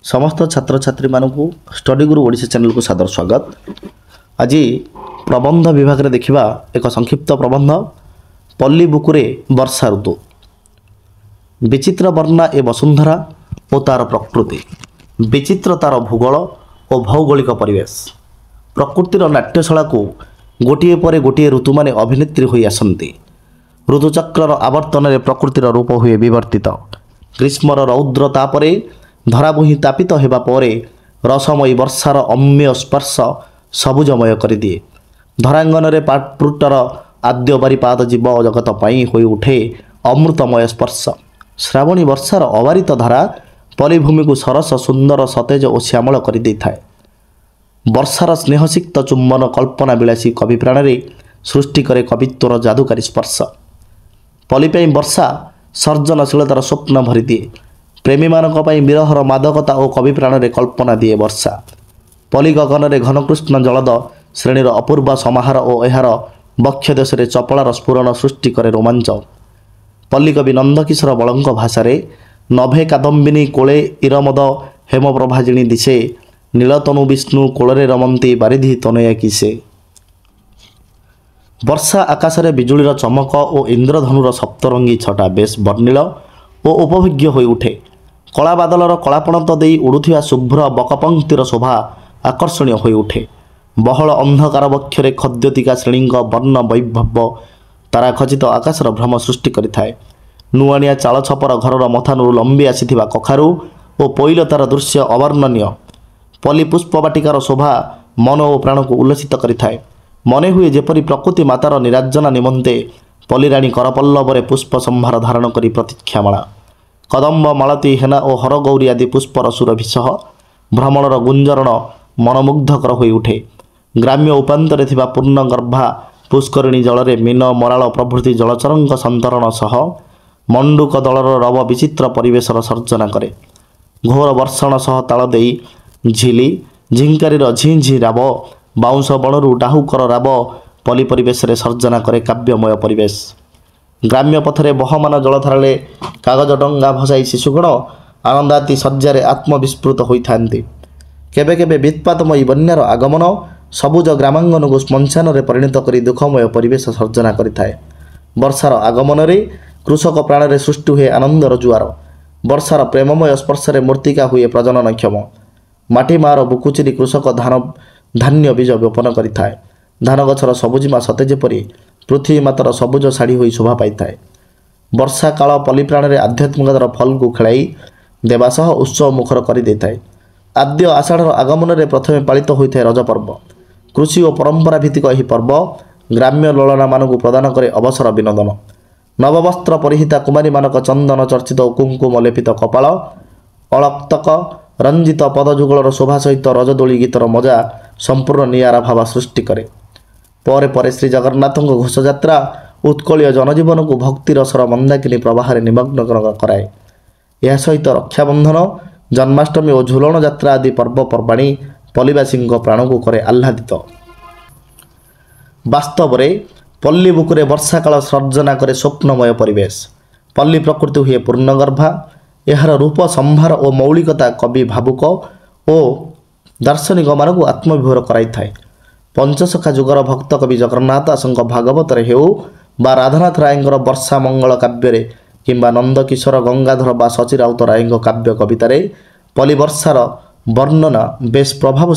समस्त छात्र छात्री मानक स्टडी गुरु ओडिशा चैनल को सादर स्वागत। आज प्रबंध विभाग रे देखिबा एक संक्षिप्त प्रबंध पल्ली बुकुरे वर्षा ऋतु। विचित्र वर्णा ए वसुंधरा और तार प्रकृति, विचित्र तार भूगोल और भौगोलिक परिवेश। प्रकृतिर नाट्यशाला को गोटे पर गोटे ऋतु माने अभिनेत्री होई आसंती। ऋतुचक्र आवर्तन में प्रकृतिर रूप हुए विवर्तित। ग्रीष्मर रौद्र तापरे धराभूमि तापित हेबा परे रसमयी वर्षार अम्य स्पर्श सबुजमय कर दिए। धरांगन रे पाटपुटर आद्य बारिपाद जीव जगत पाई होई उठे अमृतमय स्पर्श। श्रावणी वर्षार अवारित धारा पलिभूमि को सरस सुंदर सतेज और श्यामल कर दे थाए। वर्षार स्नेहसिक्त चुम्बन कल्पना विलासी कवि प्राण रे सृष्टि करे कवित्वर जादुकारी स्पर्श। पलिपाई वर्षा सर्जनशीलतार स्वप्न भरी दिए। प्रेमी मानक पई विरहर मादकता और कवि प्राण रे कल्पना दिए वर्षा। पली गगन रे घनकृष्ण जलद श्रेणीर अपूर्व समाहार और एहार बक्ष देश रे चपलार स्फुरण सृष्टि करे रोमांच। पल्ली कवि नंदकिशोर बलंक भाषा रे नभे कादम्बिनी कोले इरमद हेमप्रभाजिणी दिशे नीलतनु विष्णु कोलरे रमंती बारिधि तनया किसे। वर्षा आकाश रे बिजुलीर चमक और इंद्रधनुर सप्तरंगी छटा बेस वर्णिल और उपभोग्य होई उठे। कला बादलर कलापणत देई उड़ुथिया शुभ्र बकपंक्तिर शोभा आकर्षणीय होई उठे। बहल अंधकार बक्षरे खद्योतिका श्रेणी वर्ण वैभव तारा खचित आकाशर भ्रम सृष्टि करिथाए। नुआनिया चाल छपर घरर मथानु लंबी आसीथिबा कखारू और पोइल तार दृश्य अवर्णनीय। पली पुष्प बाटिकार शोभा मन और प्राण को उल्लसित करिथाए। मने हुए जेपरी प्रकृति मातार निराजना निमंते पलिराणी करपल्लवरे पुष्प संभार धारण करी प्रतीक्षामाला। कदम्ब मालती हेना और हरगौरी आदि पुष्पर सुरभिसह भ्रमणर गुंजरण मनमुग्धकर होई उठे। ग्राम्य उपान्तरे थिबा पूर्ण गर्भा पुष्करिणी जलरे मीन मराल प्रभृति जलचरंक संतरण सह मंडूक दलर रव विचित्र परिवेशर सर्जना करे। घोर वर्षण सह ताल देई झिली झिंकारीर झी झी राब बाउंश बणरू डाहुकर राब पली परिवेश रे सर्जना करे काव्यमय परिवेश। ग्राम्य पथरे बहमान जलधारे कागज डंगा भसाई शिशुगण आनंदाती सज्जारे आत्मविस्मृत होइथांती। केबे केबे वित्पातमयी बन्यार आगमन सबुज ग्रामांगन को श्मशान रे परिणत करी दुखमय परिवेश सर्जना करिथाए। वर्षार आगमन रे कृषक प्राण रे सृष्टि हुए आनंदर जुआर। वर्षार प्रेममय स्पर्श रे मूर्तिका हुए प्रजननक्षम। माटी मार बुकुचिरी कृषक धान्य बीज रोपण करिथाए। धान गछर सबुजिमा सते जेपरी पृथ्वी मातर सबुज शाढ़ी होई शोभा पाइथाए। वर्षा काल पली प्राण रे आध्यात्मिकतार फल को खेलाई देवासह उत्सव मुखर करि देथाए। आद्य आषाढ़र आगमन रे प्रथमे पालित होइथाए रज पर्व। कृषि और परंपरा भित्तिक एही पर्व ग्राम्य लोलना मानकु प्रदान करे अवसर विनोदन। नववस्त्र परिहिता कुमारी मानक चंदन चर्चित कुंकुम लेपित कपाल अलक्तक रंजित पदजुगलर शोभा सहित रजदोली गीतर मजा संपूर्ण नियारा भाव सृष्टि करे। परे परे श्री जगन्नाथ घोषयात्रा उत्कलीय जनजीवन को भक्ति रसर मंदाकिनी प्रवाह निमग्न कराए। यह सहित रक्षाबंधन जन्माष्टमी और झूलन यात्रा आदि पर्वपर्वाणी पल्लीवासी प्राण को करे आह्लादित। वास्तव में पल्ली बुकुरे वर्षा काल सर्जना करे स्वप्नमय परिवेश। पल्ली प्रकृति हुए पूर्णगर्भा। यार रूप संभार और मौलिकता कवि भावुक और दार्शनिक मानक आत्मविभोर कराई थाए। पंचसखा जुगर भक्त कवि जगन्नाथ दासଙ୍କ भागवत हेउ बा राधानाथ रायଙ୍କର वर्षा मंगल काव्य किंबा नंदकिशोर गंगाधर बा सची राउत राय काव्य कवितार पली वर्षार वर्णना बेस प्रभाव